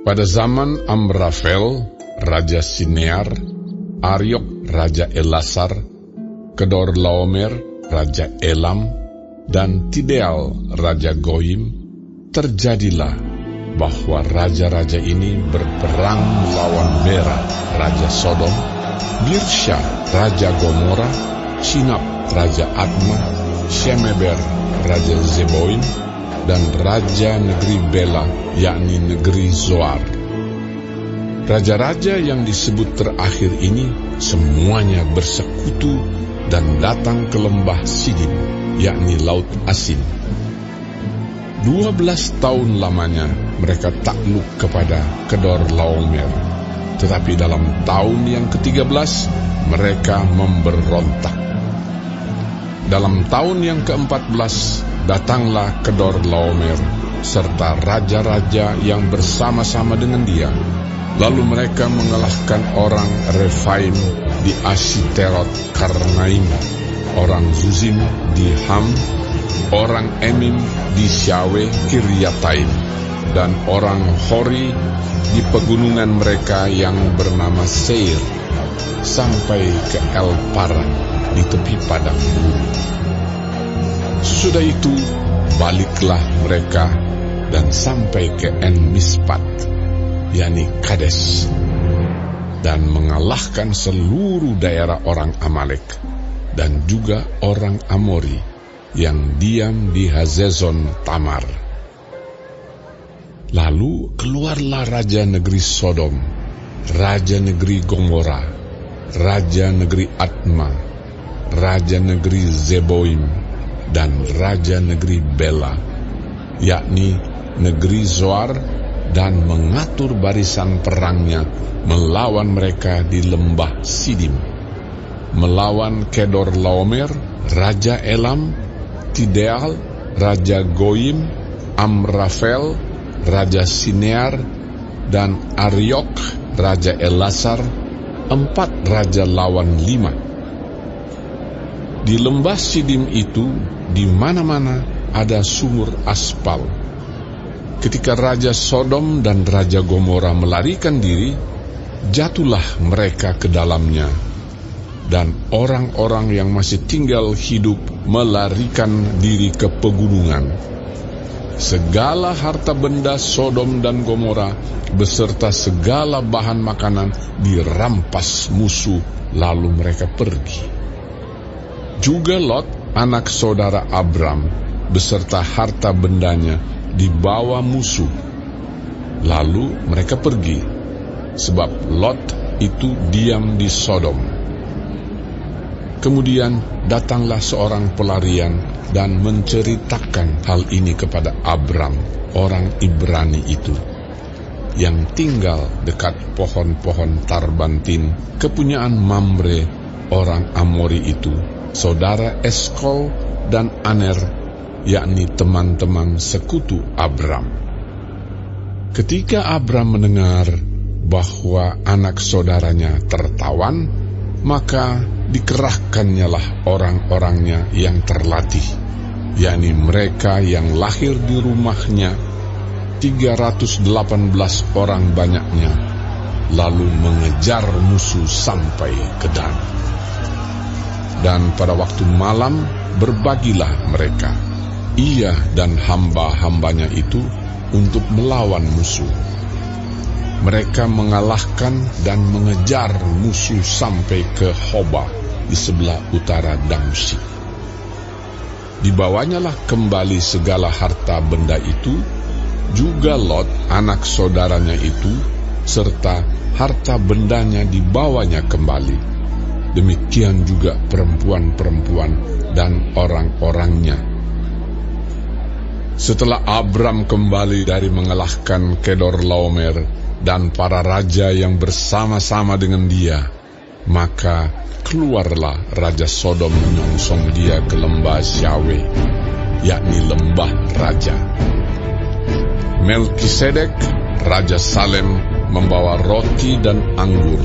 Pada zaman Amrafel, Raja Sinear, Ariok, Raja Elasar, Kedorlaomer, Raja Elam, dan Tideal, Raja Goyim, terjadilah bahwa raja-raja ini berperang melawan Bera, Raja Sodom, Birsha, Raja Gomora, Sinab, Raja Adma, Shemeber, Raja Zeboim, dan Raja negeri Bela, yakni negeri Zoar. Raja-raja yang disebut terakhir ini semuanya bersekutu dan datang ke lembah Sidim, yakni Laut Asin. 12 tahun lamanya mereka takluk kepada Kedorlaomer, tetapi dalam tahun yang ke-13 mereka memberontak. Dalam tahun yang ke-14 datanglah Kedorlaomer serta raja-raja yang bersama-sama dengan dia. Lalu mereka mengalahkan orang Refaim di Ashiterot Karnaim, orang Zuzim di Ham, orang Emim di Syawe Kiryataim, dan orang Hori di pegunungan mereka yang bernama Seir, sampai ke El Paran di tepi padang gurun. Sesudah itu baliklah mereka dan sampai ke En Mispat, yakni Kades, dan mengalahkan seluruh daerah orang Amalek dan juga orang Amori yang diam di Hazezon Tamar. Lalu keluarlah raja negeri Sodom, raja negeri Gomora, raja negeri Adma, raja negeri Zeboim, dan raja negeri Bela, yakni negeri Zoar, dan mengatur barisan perangnya melawan mereka di lembah Sidim, melawan Kedorlaomer, Raja Elam, Tideal, Raja Goyim, Amrafel, Raja Sinear, dan Ariok, Raja Elasar, 4 raja lawan 5. Di lembah Sidim itu, di mana-mana ada sumur aspal. Ketika Raja Sodom dan Raja Gomora melarikan diri, jatuhlah mereka ke dalamnya, dan orang-orang yang masih tinggal hidup melarikan diri ke pegunungan. Segala harta benda Sodom dan Gomora beserta segala bahan makanan dirampas musuh, lalu mereka pergi. Juga Lot, anak saudara Abram, beserta harta bendanya dibawa musuh, lalu mereka pergi, sebab Lot itu diam di Sodom. Kemudian datanglah seorang pelarian dan menceritakan hal ini kepada Abram, orang Ibrani itu, yang tinggal dekat pohon-pohon Tarbantin, kepunyaan Mamre, orang Amori itu, saudara Eskol dan Aner, yakni teman-teman sekutu Abram. Ketika Abram mendengar bahwa anak saudaranya tertawan, maka dikerahkannyalah orang-orangnya yang terlatih, yakni mereka yang lahir di rumahnya, 318 orang banyaknya, lalu mengejar musuh sampai ke Dan. Dan pada waktu malam berbagilah mereka, ia dan hamba-hambanya itu, untuk melawan musuh. Mereka mengalahkan dan mengejar musuh sampai ke Hoba di sebelah utara Damsyik. Dibawanyalah kembali segala harta benda itu, juga Lot anak saudaranya itu, serta harta bendanya dibawanya kembali. Demikian juga perempuan-perempuan dan orang-orangnya. Setelah Abram kembali dari mengalahkan Kedorlaomer dan para raja yang bersama-sama dengan dia, maka keluarlah Raja Sodom menyongsong dia ke lembah Syawe, yakni lembah raja. Melkisedek, Raja Salem, membawa roti dan anggur.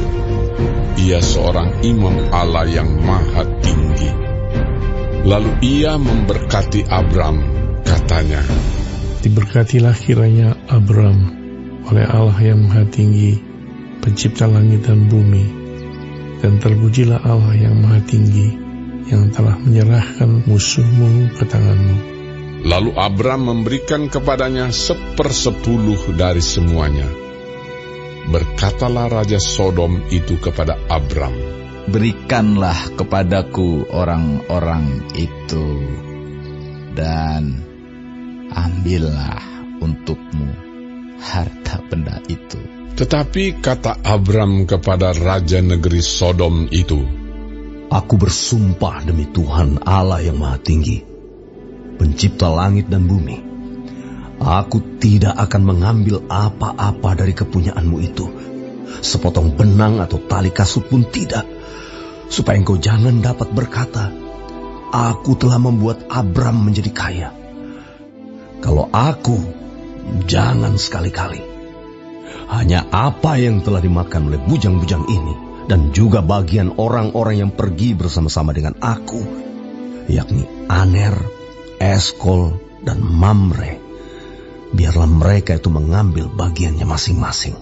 Ia seorang imam Allah yang maha tinggi. Lalu ia memberkati Abram, katanya, "Diberkatilah kiranya Abram, oleh Allah yang Maha Tinggi, pencipta langit dan bumi, dan terpujilah Allah yang Maha Tinggi, yang telah menyerahkan musuhmu ke tanganmu. Lalu Abram memberikan kepadanya 1/10 dari semuanya. Berkatalah Raja Sodom itu kepada Abram, "Berikanlah kepadaku orang-orang itu, dan ambillah untukmu harta benda itu." Tetapi kata Abram kepada Raja negeri Sodom itu, "Aku bersumpah demi Tuhan Allah yang Maha Tinggi, pencipta langit dan bumi, aku tidak akan mengambil apa-apa dari kepunyaanmu itu, sepotong benang atau tali kasut pun tidak, supaya engkau jangan dapat berkata, aku telah membuat Abram menjadi kaya. Kalau aku, jangan sekali-kali. Hanya apa yang telah dimakan oleh bujang-bujang ini, dan juga bagian orang-orang yang pergi bersama-sama dengan aku, yakni Aner, Eskol, dan Mamre, biarlah mereka itu mengambil bagiannya masing-masing."